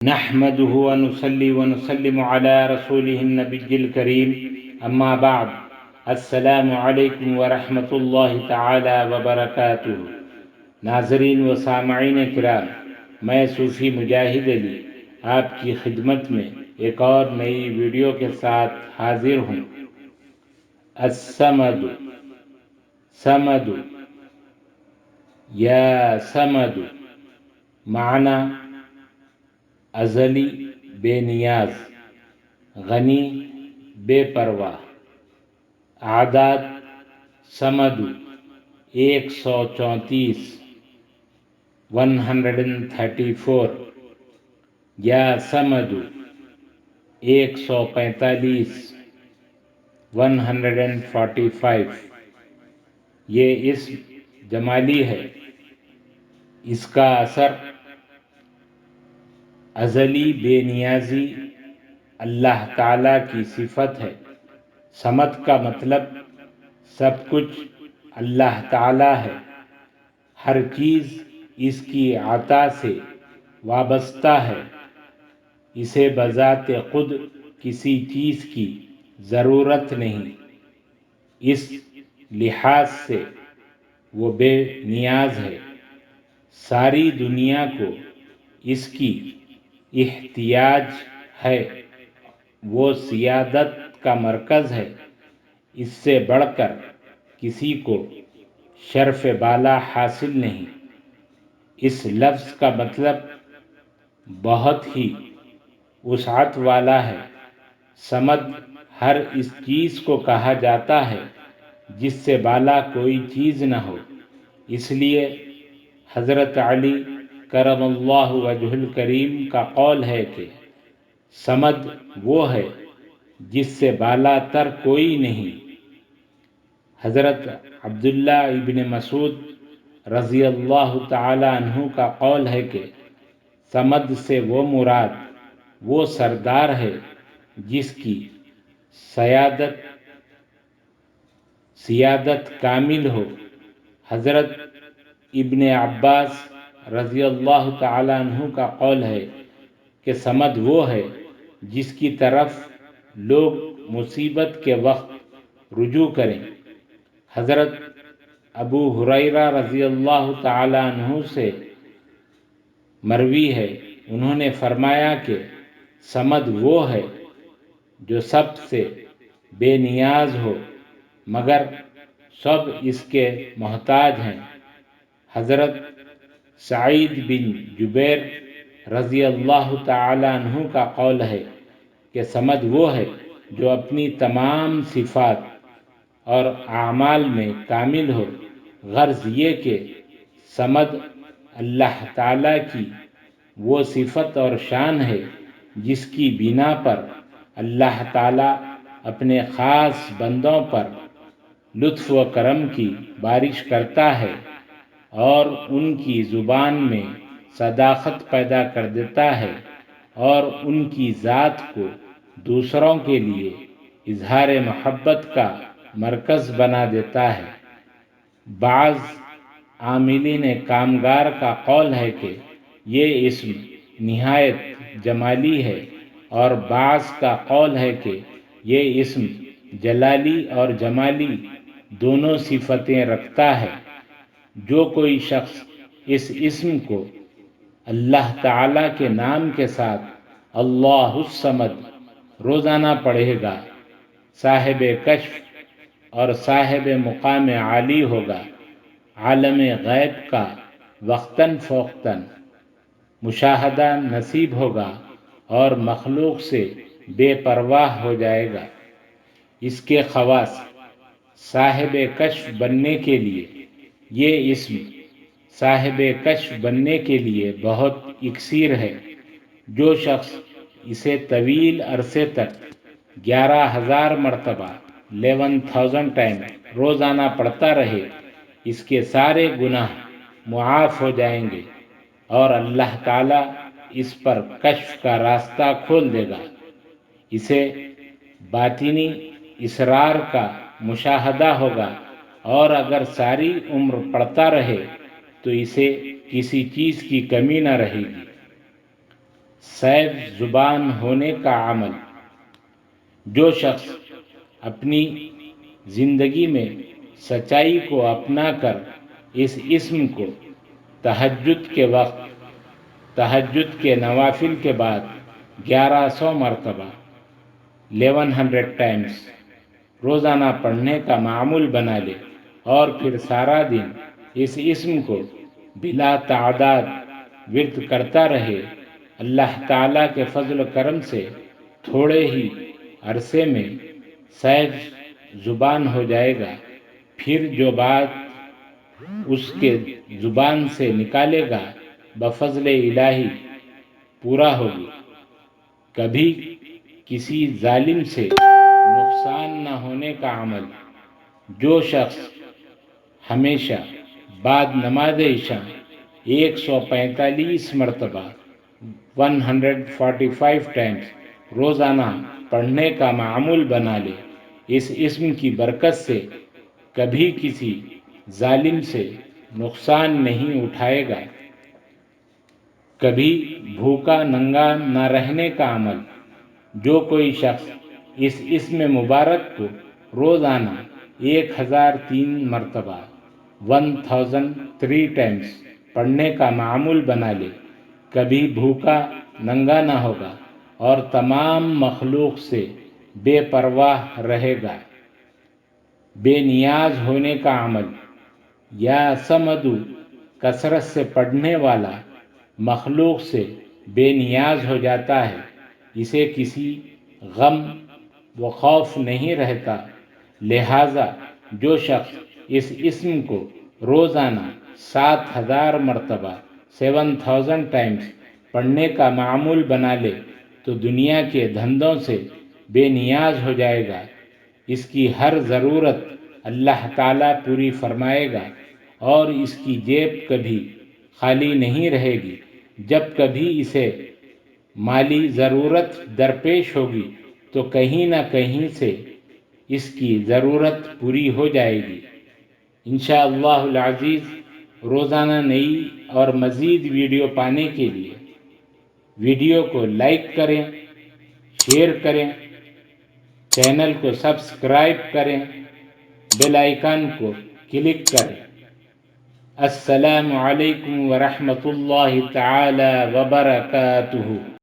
نحمده ونصلي ونسلم على رسوله النبي الكريم اما بعد السلام علیکم ورحمۃ اللہ تعالی وبرکاتہ۔ ناظرین و سامعین کرام، میں صوفی مجاہد علی آپ کی خدمت میں ایک اور نئی ویڈیو کے ساتھ حاضر ہوں۔ الصمد، صمد یا صمد، معنی ازلی بے نیاز، غنی بے پرواہ۔ اعداد صمد 134 134، یا صمد 145 145۔ یہ اسم جمالی ہے، اس کا اثر ازلی بے نیازی اللہ تعالیٰ کی صفت ہے۔ صمد کا مطلب سب کچھ اللہ تعالیٰ ہے، ہر چیز اس کی عطا سے وابستہ ہے، اسے بذات خود کسی چیز کی ضرورت نہیں، اس لحاظ سے وہ بے نیاز ہے۔ ساری دنیا کو اس کی احتیاج ہے، وہ سیادت کا مرکز ہے، اس سے بڑھ کر کسی کو شرف بالا حاصل نہیں۔ اس لفظ کا مطلب بہت ہی وسعت والا ہے۔ صمد ہر اس چیز کو کہا جاتا ہے جس سے بالا کوئی چیز نہ ہو، اس لیے حضرت علی کرم اللہ وجہ الکریم کا قول ہے کہ صمد وہ ہے جس سے بالا تر کوئی نہیں۔ حضرت عبداللہ ابن مسعود رضی اللہ تعالی عنہ کا قول ہے کہ صمد سے وہ مراد وہ سردار ہے جس کی سیادت کامل ہو۔ حضرت ابن عباس رضی اللہ تعالی عنہ کا قول ہے کہ صمد وہ ہے جس کی طرف لوگ مصیبت کے وقت رجوع کریں۔ حضرت ابو ہریرہ رضی اللہ تعالی عنہ سے مروی ہے، انہوں نے فرمایا کہ صمد وہ ہے جو سب سے بے نیاز ہو مگر سب اس کے محتاج ہیں۔ حضرت سعید بن جبیر رضی اللہ تعالی عنہ کا قول ہے کہ صمد وہ ہے جو اپنی تمام صفات اور اعمال میں کامل ہو۔ غرض یہ کہ صمد اللہ تعالیٰ کی وہ صفت اور شان ہے جس کی بنا پر اللہ تعالیٰ اپنے خاص بندوں پر لطف و کرم کی بارش کرتا ہے اور ان کی زبان میں صداقت پیدا کر دیتا ہے اور ان کی ذات کو دوسروں کے لیے اظہار محبت کا مرکز بنا دیتا ہے۔ بعض عاملین کامگار کا قول ہے کہ یہ اسم نہایت جمالی ہے، اور بعض کا قول ہے کہ یہ اسم جلالی اور جمالی دونوں صفتیں رکھتا ہے۔ جو کوئی شخص اس اسم کو اللہ تعالیٰ کے نام کے ساتھ اللہ الصمد روزانہ پڑھے گا، صاحب کشف اور صاحب مقام عالی ہوگا، عالم غیب کا وقتاً فوقتاً مشاہدہ نصیب ہوگا اور مخلوق سے بے پرواہ ہو جائے گا۔ اس کے خواص: صاحب کشف بننے کے لیے یہ اسم صاحب کشف بننے کے لیے بہت اکثیر ہے۔ جو شخص اسے طویل عرصے تک 11,000 مرتبہ 11,000 ٹائم روزانہ پڑھتا رہے، اس کے سارے گناہ معاف ہو جائیں گے اور اللہ تعالیٰ اس پر کشف کا راستہ کھول دے گا۔ اسے باطنی اسرار کا مشاہدہ ہوگا، اور اگر ساری عمر پڑھتا رہے تو اسے کسی چیز کی کمی نہ رہے گی۔ صیب زبان ہونے کا عمل۔ جو شخص اپنی زندگی میں سچائی کو اپنا کر اس اسم کو تہجد کے وقت، تہجد کے نوافل کے بعد 1100 مرتبہ 1100 ٹائمز روزانہ پڑھنے کا معمول بنا لے اور پھر سارا دن اس اسم کو بلا تعداد ورد کرتا رہے، اللہ تعالیٰ کے فضل و کرم سے تھوڑے ہی عرصے میں صیب زبان ہو جائے گا۔ پھر جو بات اس کے زبان سے نکالے گا بفضل الہی پورا ہوگی۔ کبھی کسی ظالم سے نقصان نہ ہونے کا عمل۔ جو شخص ہمیشہ بعد نماز عشاء 145 مرتبہ 145 ٹائمز روزانہ پڑھنے کا معمول بنا لے، اس اسم کی برکت سے کبھی کسی ظالم سے نقصان نہیں اٹھائے گا۔ کبھی بھوکا ننگا نہ رہنے کا عمل۔ جو کوئی شخص اس اسم مبارک کو روزانہ 1003 مرتبہ 1003 ٹائمز پڑھنے کا معمول بنا لے، کبھی بھوکا ننگا نہ ہوگا اور تمام مخلوق سے بے پرواہ رہے گا۔ بے نیاز ہونے کا عمل۔ یا سمدو کثرت سے پڑھنے والا مخلوق سے بے نیاز ہو جاتا ہے، اسے کسی غم و خوف نہیں رہتا، لہٰذا جو شخص اس اسم کو روزانہ 7000 مرتبہ 7000 ٹائمز پڑھنے کا معمول بنا لے تو دنیا کے دھندوں سے بے نیاز ہو جائے گا، اس کی ہر ضرورت اللہ تعالیٰ پوری فرمائے گا اور اس کی جیب کبھی خالی نہیں رہے گی۔ جب کبھی اسے مالی ضرورت درپیش ہوگی تو کہیں نہ کہیں سے اس کی ضرورت پوری ہو جائے گی۔ انشاءاللہ العزیز روزانہ نئی اور مزید ویڈیو پانے کے لیے ویڈیو کو لائک کریں، شیئر کریں، چینل کو سبسکرائب کریں، بیل آئیکن کو کلک کریں۔ السلام علیکم ورحمۃ اللہ تعالی وبرکاتہ۔